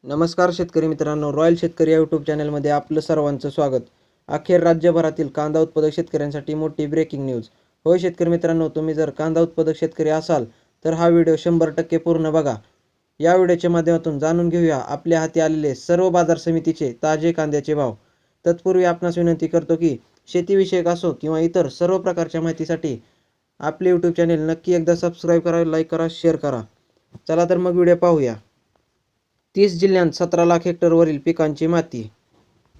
नमस्कार शेतकरी मित्रांनो, रॉयल शेतकरी या यूट्यूब चॅनलमध्ये आपलं सर्वांचं स्वागत. अखेर राज्यभरातील कांदा उत्पादक शेतकऱ्यांसाठी मोठी ब्रेकिंग न्यूज. होय शेतकरी मित्रांनो, तुम्ही जर कांदा उत्पादक शेतकरी असाल तर हा व्हिडिओ 100% पूर्ण बघा. या व्हिडिओच्या माध्यमातून जाणून घेऊया आपल्या हाती आलेले सर्व बाजार समितीचे ताजे कांद्याचे भाव. तत्पूर्वी आपणास विनंती करतो की शेतीविषयक असो किंवा इतर सर्व प्रकारच्या माहितीसाठी आपले यूट्यूब चॅनल नक्की एकदा सबस्क्राईब करा, लाईक करा, शेअर करा. चला तर मग व्हिडिओ पाहूया. 30 जिल्ह्यांत 17 लाख हेक्टरवरील पिकांची माती.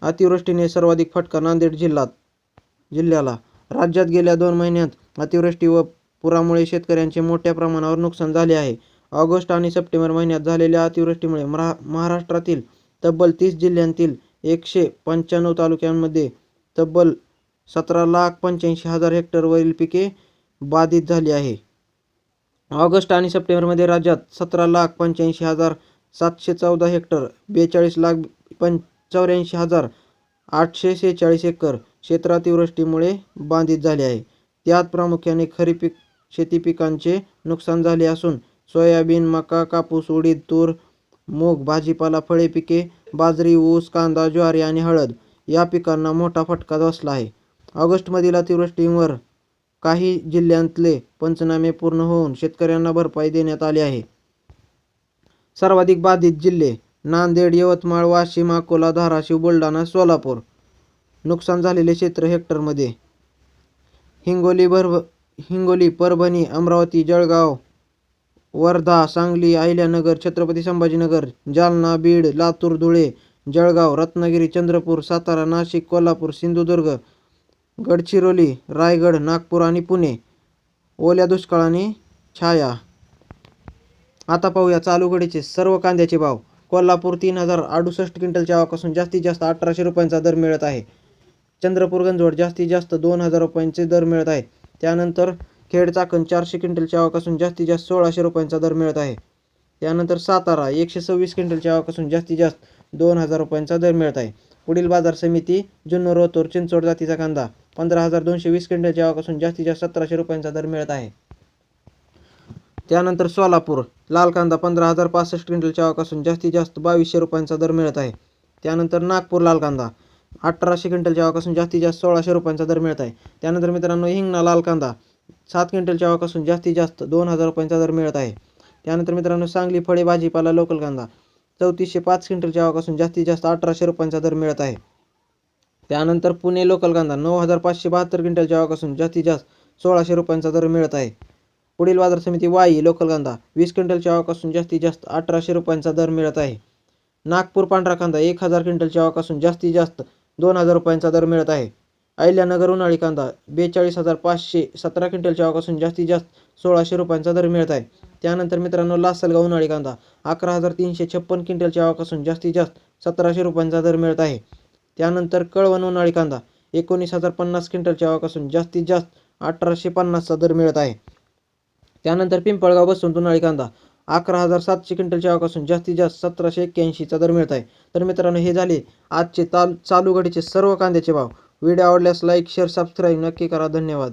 अतिवृष्टीने सर्वाधिक फटका नांदेड जिल्ह्याला. राज्यात गेल्या 2 महिन्यांत अतिवृष्टी व पुरामुळे शेतकऱ्यांचे मोठ्या प्रमाणावर नुकसान झाले आहे. ऑगस्ट आणि सप्टेंबर महिन्यात झालेल्या अतिवृष्टीमुळे महाराष्ट्रातील तब्बल 30 जिल्ह्यांतील 195 तालुक्यांमध्ये तब्बल 17,85,000 हेक्टरवरील पिके बाधित झाली आहे. ऑगस्ट आणि सप्टेंबरमध्ये राज्यात 17,85,714 हेक्टर 42,84,846 एकर क्षेत्र अतिवृष्टीमुळे बाधित झाले आहे. त्यात प्रामुख्याने खरीप शेती पिकांचे नुकसान झाले असून सोयाबीन, मका, कापूस, उडीद, तूर, मूग, भाजीपाला, फळे पिके, बाजरी, ऊस, कांदा, ज्वारी आणि हळद या पिकांना मोठा फटका बसला आहे. ऑगस्टमधील अतिवृष्टीवर काही जिल्ह्यांतले पंचनामे पूर्ण होऊन शेतकऱ्यांना भरपाई देण्यात आली आहे. सर्वाधिक बाधित जिल्हे: नांदेड, यवतमाळ, वाशिम, अकोला, धाराशिव, बुलढाणा, सोलापूर. नुकसान झालेले क्षेत्र हेक्टरमध्ये: हिंगोली, परभणी, अमरावती, जळगाव, वर्धा, सांगली, अहिल्यानगर, छत्रपती संभाजीनगर, जालना, बीड, लातूर, धुळे, जळगाव, रत्नागिरी, चंद्रपूर, सातारा, नाशिक, कोल्हापूर, सिंधुदुर्ग, गडचिरोली, रायगड, नागपूर आणि पुणे. ओल्या दुष्काळाने छाया. आता पाहूया चालू घडीचे सर्व कांद्याचे भाव. कोल्हापूर 3,068 क्विंटलच्या आवकापासून जास्तीत जास्त 1,800 रुपयांचा दर मिळत आहे. चंद्रपूर गंजवड जास्तीत जास्त 2,000 रुपयांचे दर मिळत आहे. त्यानंतर खेड चाकण 400 क्विंटलच्या आवकापासून जास्तीत जास्त 1,600 रुपयांचा दर मिळत आहे. त्यानंतर सातारा 126 क्विंटलच्या आवकापासून जास्तीत जास्त 2,000 रुपयांचा दर मिळत आहे. पुढील बाजार समिती: जुन्नर, रोतूर, चिंचवड जातीचा कांदा 15,220 क्विंटलच्या आवकापासून जास्तीत जास्त 1,700 रुपयांचा दर मिळत आहे. त्यानंतर सोलापूर लाल कांदा 15,065 क्विंटलच्या आवकापासून जास्तीत जास्त 2,200 रुपयांचा दर मिळत आहे. त्यानंतर नागपूर लाल कांदा 1,800 क्विंटलच्या आवकापासून जास्तीत जास्त 1,600 रुपयांचा दर मिळत आहे. त्यानंतर मित्रांनो हिंगणा लाल कांदा 7 क्विंटलच्या आवकापासून जास्तीत जास्त 2,000 रुपयांचा दर मिळत आहे. त्यानंतर मित्रांनो सांगली फळे भाजीपाला लोकल कांदा 3,405 क्विंटलच्या आवकापासून जास्तीत जास्त 1,800 रुपयांचा दर मिळत आहे. त्यानंतर पुणे लोकल कांदा 9,572 क्विंटलच्या आवकापासून जास्तीत जास्त 1,600 रुपयांचा दर मिळत आहे. पुढील बाजार समिती: वाई लोकल कांदा 20 क्विंटलच्या आवकापासून जास्तीत जास्त 1,800 रुपयांचा दर मिळत आहे. नागपूर पांढरा कांदा 1,000 क्विंटलच्या आवकापासून जास्तीत जास्त 2,000 रुपयांचा दर मिळत आहे. अहिल्यानगर उन्हाळी कांदा 42,517 क्विंटलच्या आवकापासून जास्तीत जास्त 1,600 रुपयांचा दर मिळत आहे. त्यानंतर मित्रांनो लासलगाव उन्हाळी कांदा 11,356 क्विंटलच्या आवकापासून जास्तीत जास्त 1,700 रुपयांचा दर मिळत आहे. त्यानंतर कळवण उन्हाळी कांदा 19,050 क्विंटलच्या आवकापासून जास्तीत जास्त 1,850चा दर मिळत आहे. त्यानंतर पिंपळगाव बसवंत उन्हाळी कांदा 11,700 क्विंटलच्या आवकापासून जास्तीत जास्त 1,781चा दर मिळत आहे. तर मित्रांनो हे झाले आजचे चालू घडीचे सर्व कांद्याचे भाव. व्हिडिओ आवडल्यास लाईक, शेअर, सबस्क्राईब नक्की करा. धन्यवाद.